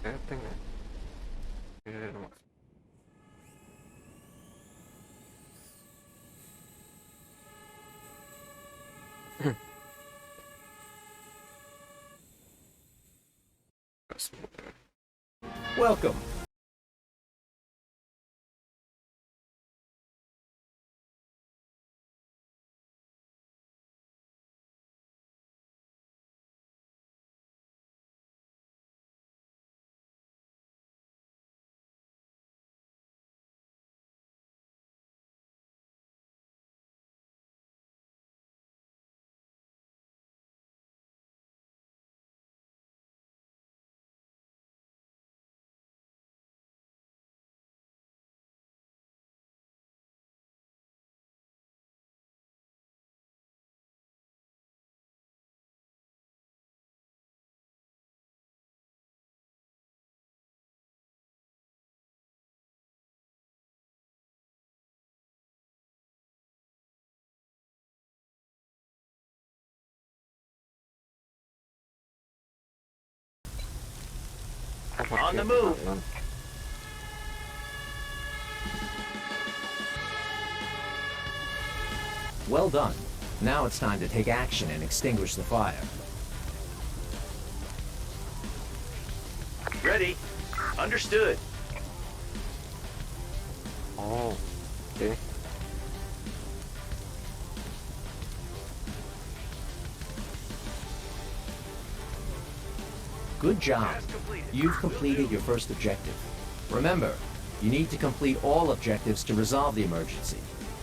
Cállate, nomás. Welcome. On the move. Well done. Now it's time to take action and extinguish the fire. Ready. Understood. Oh, okay. Good job. Task completed. You've completed your first objective. Remember, you need to complete all objectives to resolve the emergency.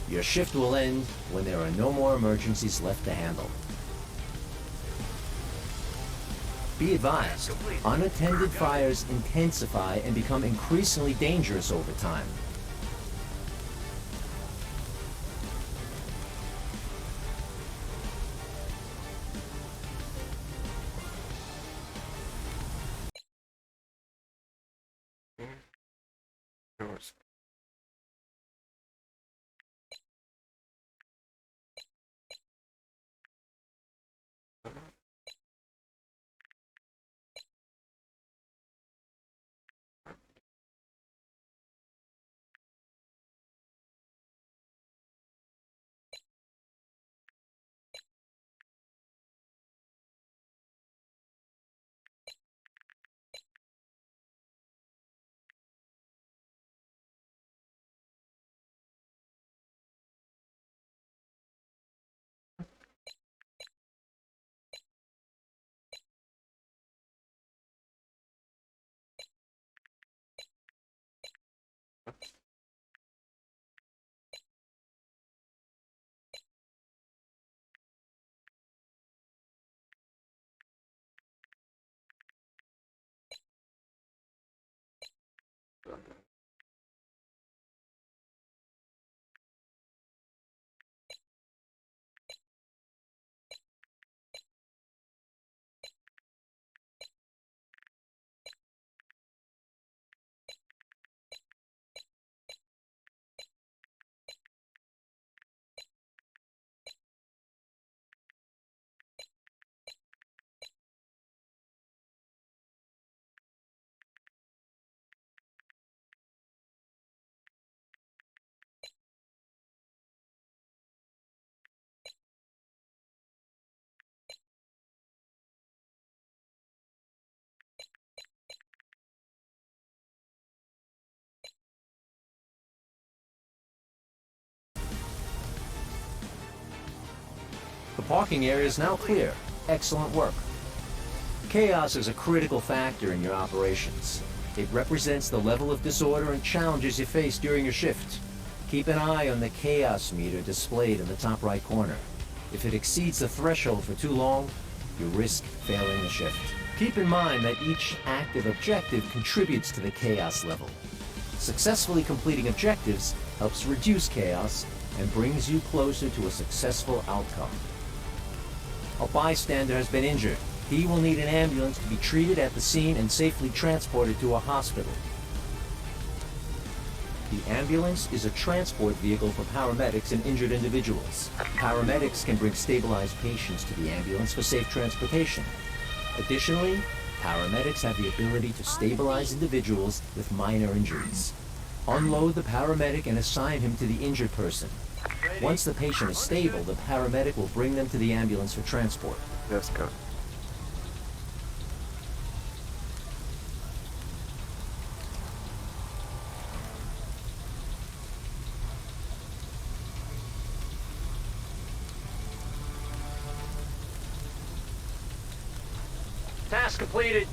Your shift will end when there are no more emergencies left to handle. Be advised, unattended fires intensify and become increasingly dangerous over time. Yours. The parking area is now clear. Excellent work. Chaos is a critical factor in your operations. It represents the level of disorder and challenges you face during your shift. Keep an eye on the chaos meter displayed in the top right corner. If it exceeds the threshold for too long, you risk failing the shift. Keep in mind that each active objective contributes to the chaos level. Successfully completing objectives helps reduce chaos and brings you closer to a successful outcome. A bystander has been injured. He will need an ambulance to be treated at the scene and safely transported to a hospital. The ambulance is a transport vehicle for paramedics and injured individuals. Paramedics can bring stabilized patients to the ambulance for safe transportation. Additionally, Paramedics have the ability to stabilize individuals with minor injuries. Unload the paramedic and assign him to the injured person. Once the patient is stable, the paramedic will bring them to the ambulance for transport. Let's go. Task completed.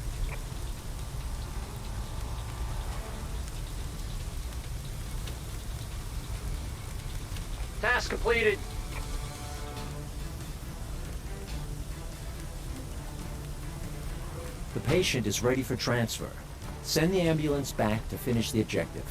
Task completed. The patient is ready for transfer. Send the ambulance back to finish the objective.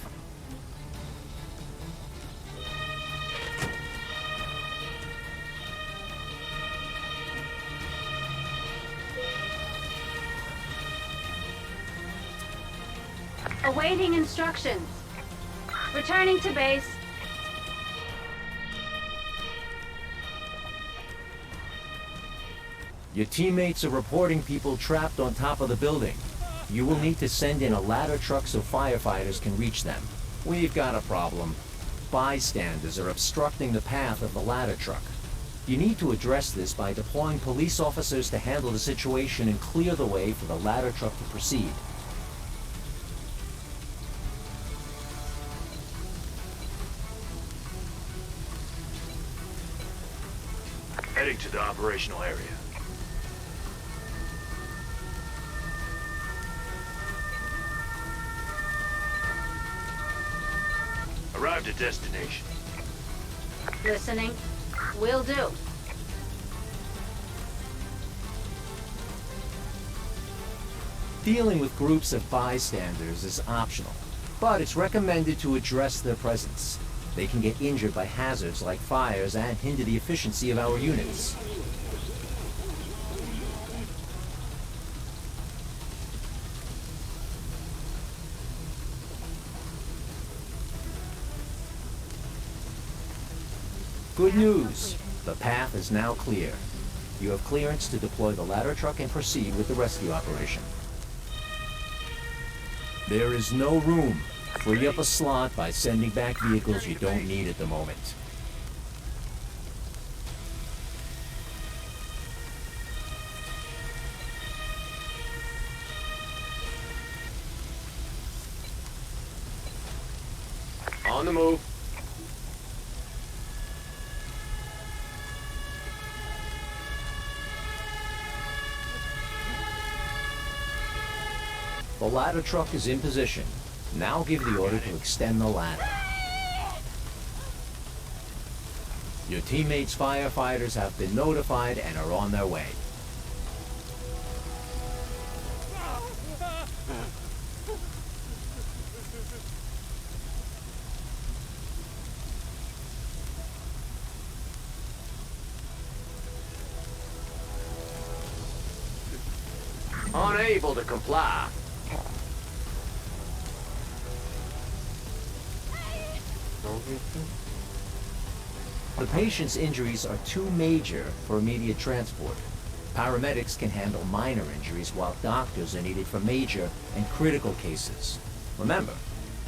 Awaiting instructions. Returning to base. Your teammates are reporting people trapped on top of the building. You will need to send in a ladder truck so firefighters can reach them. We've got a problem. Bystanders are obstructing the path of the ladder truck. You need to address this by deploying police officers to handle the situation and clear the way for the ladder truck to proceed. Heading to the operational area. Arrived at destination. Listening. Will do. Dealing with groups of bystanders is optional, but it's recommended to address their presence. They can get injured by hazards like fires and hinder the efficiency of our units. Good news! The path is now clear. You have clearance to deploy the ladder truck and proceed with the rescue operation. There is no room. Free up a slot by sending back vehicles you don't need at the moment. On the move. The ladder truck is in position. Now give the order to extend the ladder. Your teammates' firefighters have been notified and are on their way. Unable to comply. The patient's injuries are too major for immediate transport. Paramedics can handle minor injuries while doctors are needed for major and critical cases. Remember,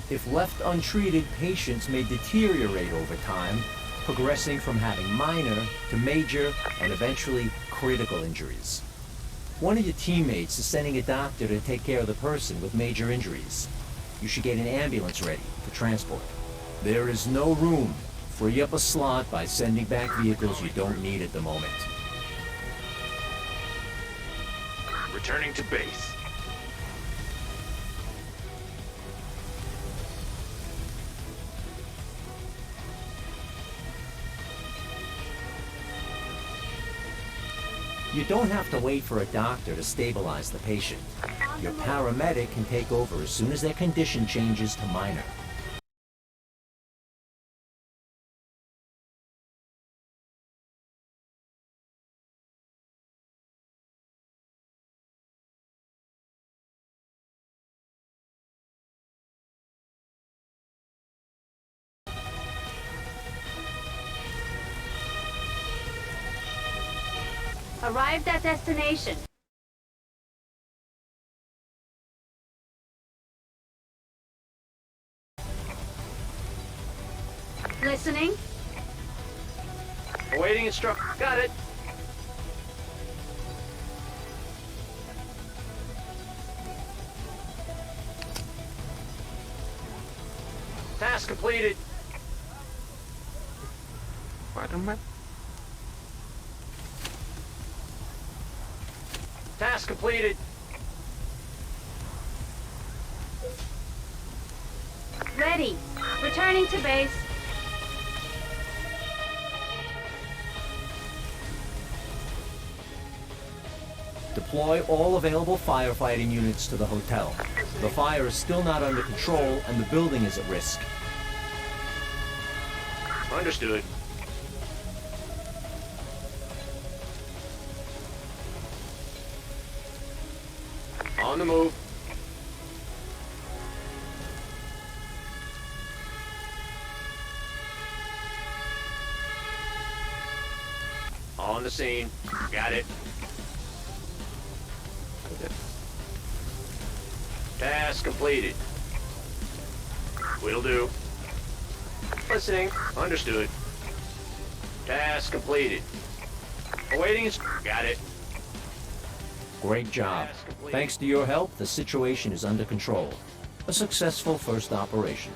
if left untreated, patients may deteriorate over time, progressing from having minor to major and eventually critical injuries. One of your teammates is sending a doctor to take care of the person with major injuries. You should get an ambulance ready for transport. There is no room. Free up a slot by sending back vehicles you don't need at the moment. Returning to base. You don't have to wait for a doctor to stabilize the patient. Your paramedic can take over as soon as their condition changes to minor. Arrived at destination. Listening. Awaiting instruction. Got it. Task completed. Spider-Man? Task completed. Ready. Returning to base. Deploy all available firefighting units to the hotel. The fire is still not under control and the building is at risk. Understood. On the move. On the scene. Got it. Task completed. Will do. Listening. Understood. Task completed. Awaiting. Got it. Great job. Thanks to your help, the situation is under control. A successful first operation.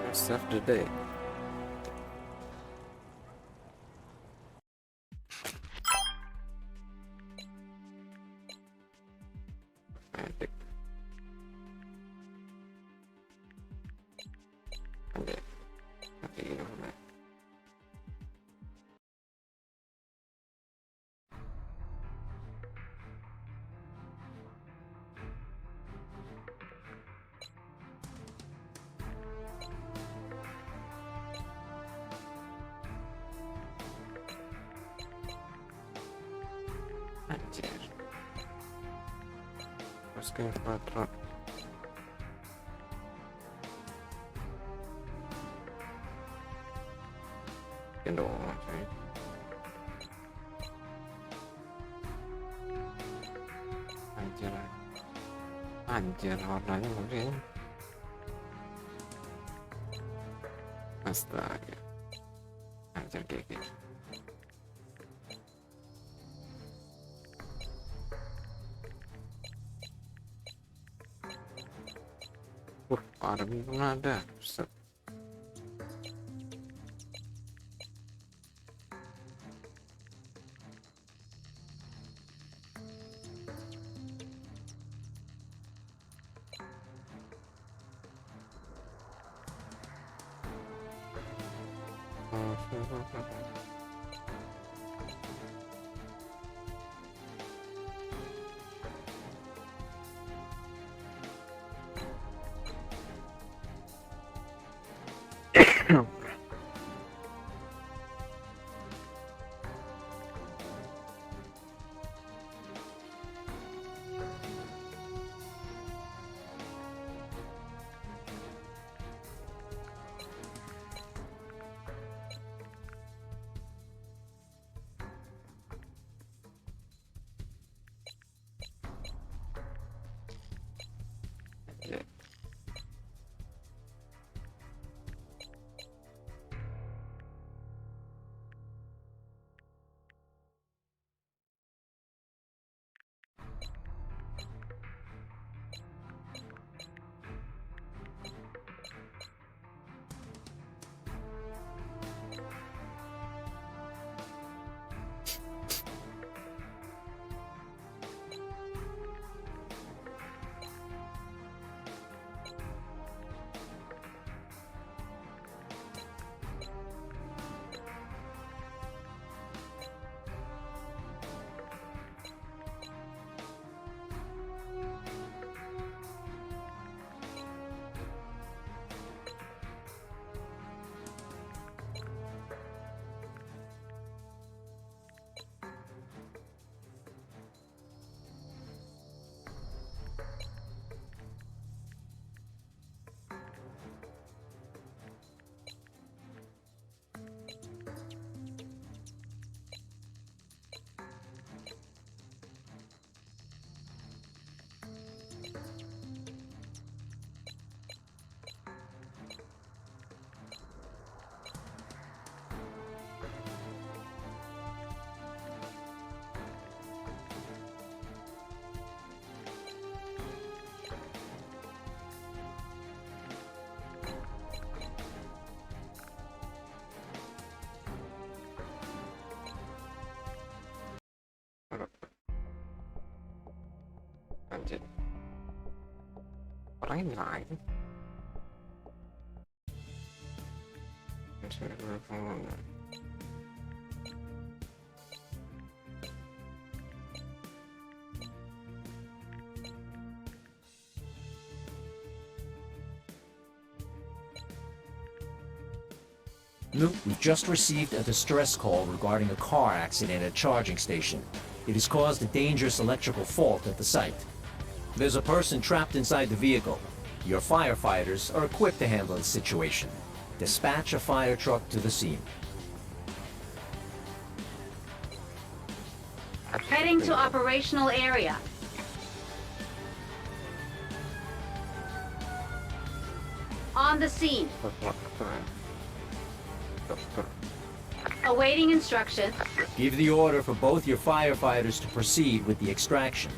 Rest of the day. Romantic. Okay. Okay, you know that. Anjir. Terus kayak patron. Gendong coy. Anjir. Anjir warnanya mungkin. Astaga. Anjir kayak gitu. Army pun ada. Set. lain-lain. Luke, we've just received a distress call regarding a car accident at a charging station. It has caused a dangerous electrical fault at the site. There's a person trapped inside the vehicle. Your firefighters are equipped to handle the situation. Dispatch a fire truck to the scene. Heading to operational area. On the scene. Awaiting instruction. Give the order for both your firefighters to proceed with the extraction.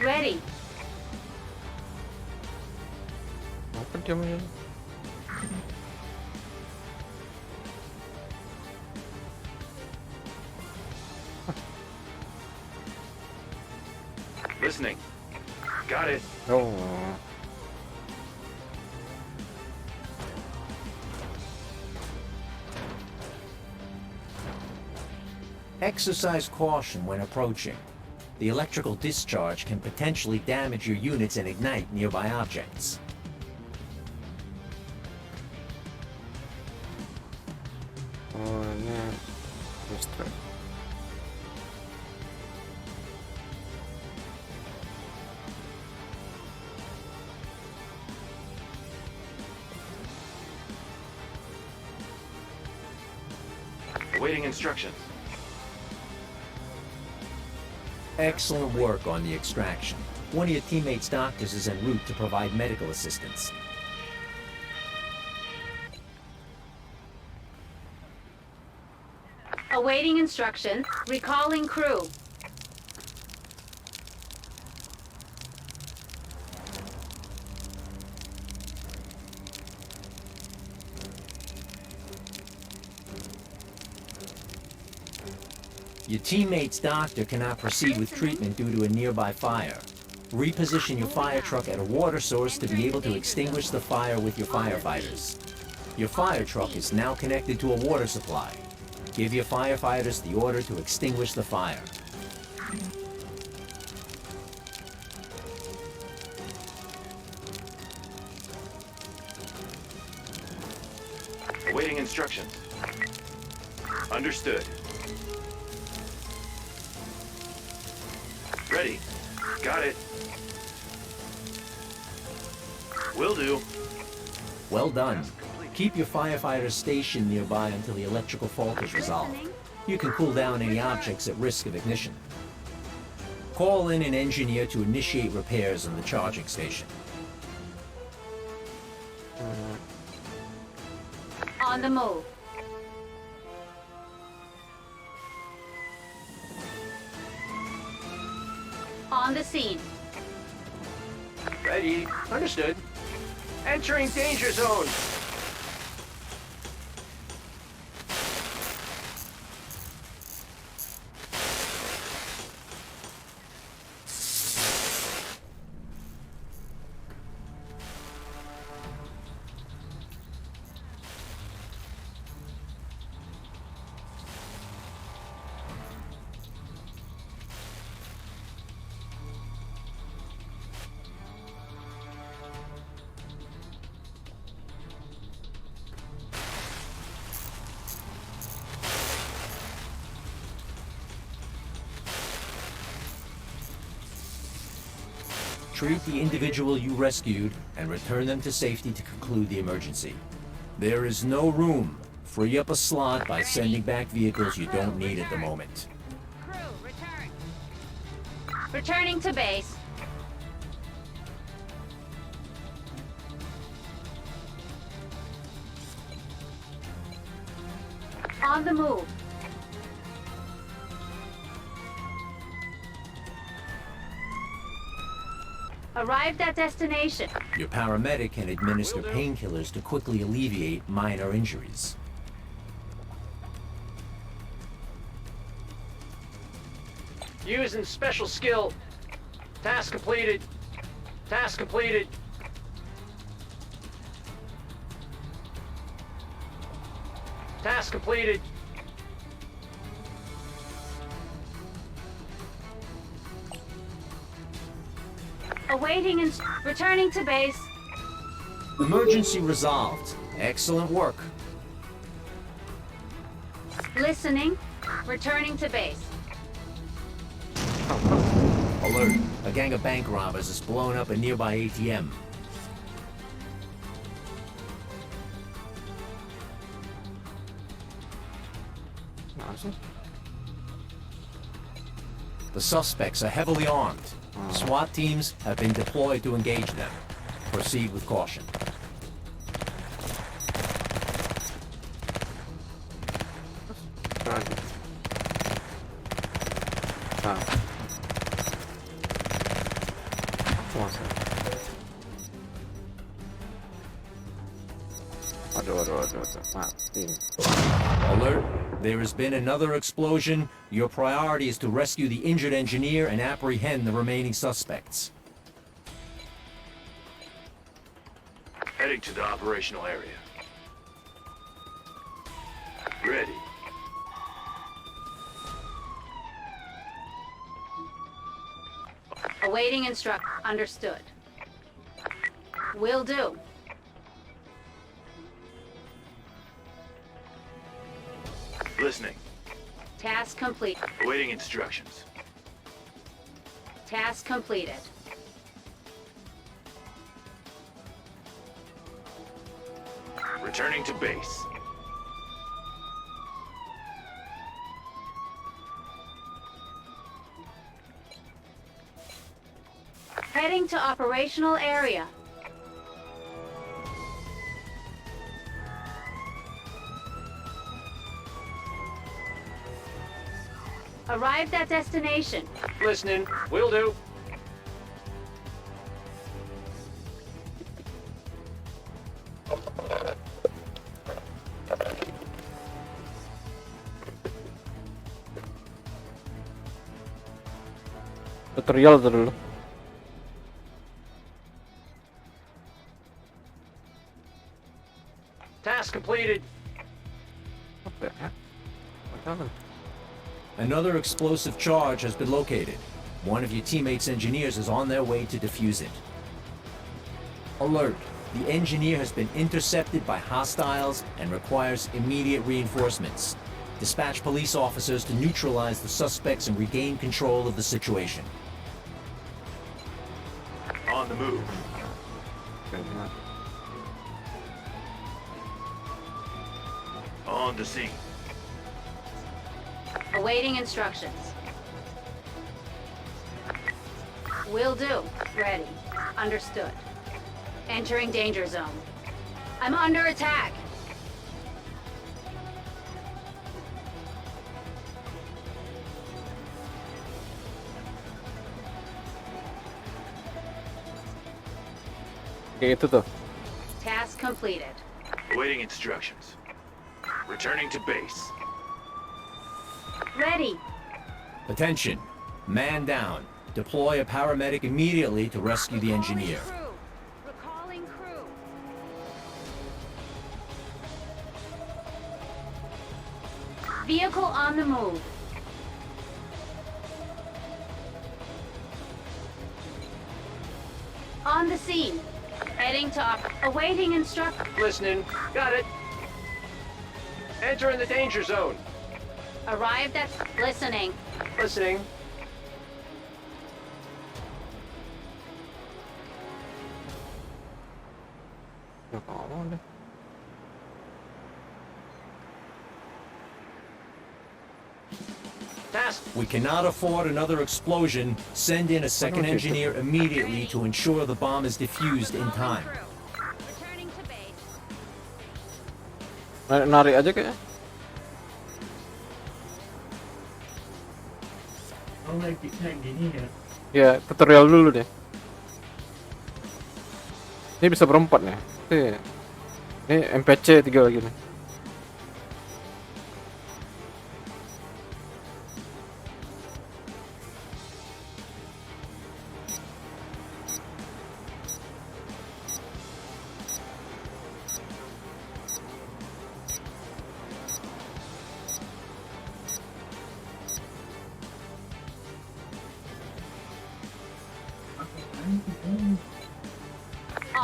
Ready. Apa dia punya? Listening. Got it. Oh. Exercise caution when approaching. The electrical discharge can potentially damage your units and ignite nearby objects. Oh, ini listrik. Awaiting instructions. Excellent work on the extraction. One of your teammates' doctors is en route to provide medical assistance. Awaiting instruction. Recalling crew. Your teammate's doctor cannot proceed with treatment due to a nearby fire. Reposition your fire truck at a water source to be able to extinguish the fire with your firefighters. Your fire truck is now connected to a water supply. Give your firefighters the order to extinguish the fire. Awaiting instructions. Understood. Ready. Got it. Will do. Well done. Keep your firefighters stationed nearby until the electrical fault is resolved. You can cool down any objects at risk of ignition. Call in an engineer to initiate repairs on the charging station. On the move. On the scene. Ready. Understood. Entering danger zone. Treat the individual you rescued and return them to safety to conclude the emergency. There is no room. Free up a slot by sending back vehicles you don't need at the moment. Crew, return. Returning to base. On the move. Arrived at destination. Your paramedic can administer painkillers to quickly alleviate minor injuries. Using special skill. Task completed. Task completed. Task completed. Awaiting and returning to base. Emergency resolved. Excellent work. Listening. Returning to base. Alert. A gang of bank robbers has blown up a nearby ATM. Masa? The suspects are heavily armed. SWAT teams have been deployed to engage them. Proceed with caution. Lagi. Nah. Masa? Aduh. Mati. Alert. There has been another explosion. Your priority is to rescue the injured engineer and apprehend the remaining suspects. Heading to the operational area. Ready. Awaiting understood. Will do. Listening. Task complete. Awaiting instructions. Task completed. Returning to base. Heading to operational area. Arrived at destination. Listening. Will do. Tutorial dulu. Task completed. Apa ya? Makanan. Another explosive charge has been located. One of your teammates' engineers is on their way to defuse it. Alert. The engineer has been intercepted by hostiles and requires immediate reinforcements. Dispatch police officers to neutralize the suspects and regain control of the situation. On the move. Kayaknya. On the scene. Awaiting instructions. Will do. Ready. Understood. Entering danger zone. I'm under attack. Kayak itu tuh. Task completed. Awaiting instructions. Returning to base. Ready. Attention. Man down. Deploy a paramedic immediately to rescue the engineer. Recalling crew. Vehicle on the move. On the scene. Heading to awaiting Listening. Got it. Entering the danger zone. Arrived at listening. Listening. Ya ngomong deh. Task. We cannot afford another explosion. Send in a second engineer immediately to ensure the bomb is defused in time. Returning to base. Narik aja kayaknya. Ya, tutorial dulu deh. Ini bisa berempat nih. Ini MPC 3 lagi nih.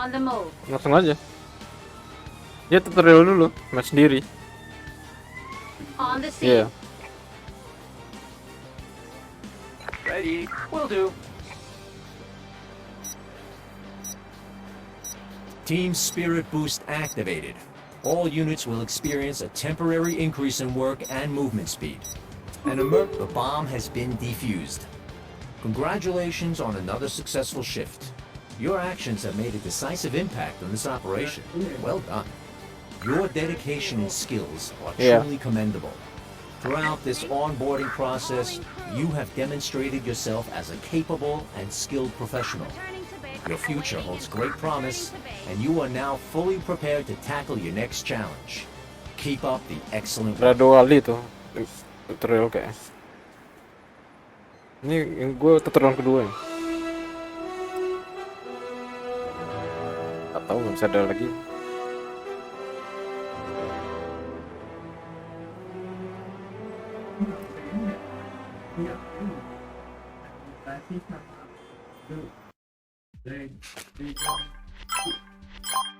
On the move. Langsung aja. Dia tutorial dulu, main sendiri. On the Iya. scene. Ready. Will do. Team Spirit Boost activated. All units will experience a temporary increase in work and movement speed. The bomb has been defused. Congratulations on another successful shift. Your actions have made a decisive impact on this operation. Well done. Your dedication and skills are truly commendable. Throughout this onboarding process, you have demonstrated yourself as a capable and skilled professional. Returning to base. Your future Awaiting holds great promise, and you are now fully prepared to tackle your next challenge. Keep up the excellent Ada work. 2 kali tuh tutorial kayak. Ini gue tutorial kedua nih. Gak tahu bisa ada lagi.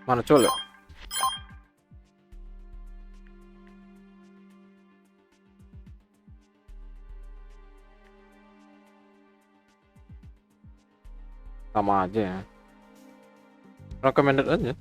Mana coba? Sama aja ya. Recommended aja.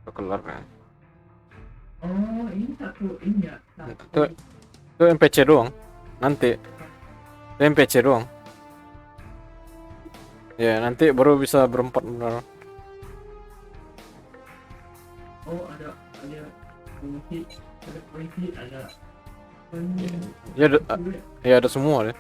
Udah kelar kan. Oh, ini satu ini ya. Itu NPC doang. Nanti itu NPC doang. Ya, nanti baru bisa berempat benar. Oh, ada polisi, ada Ya ada, ya ada semua deh.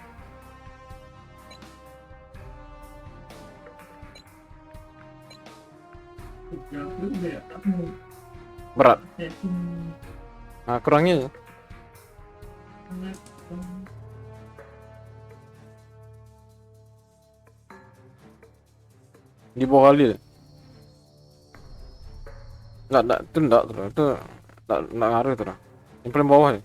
Berat. Nah, kurangnya di bawah kali deh. Itu enggak ngaruh itu dah. Yang paling bawah ya.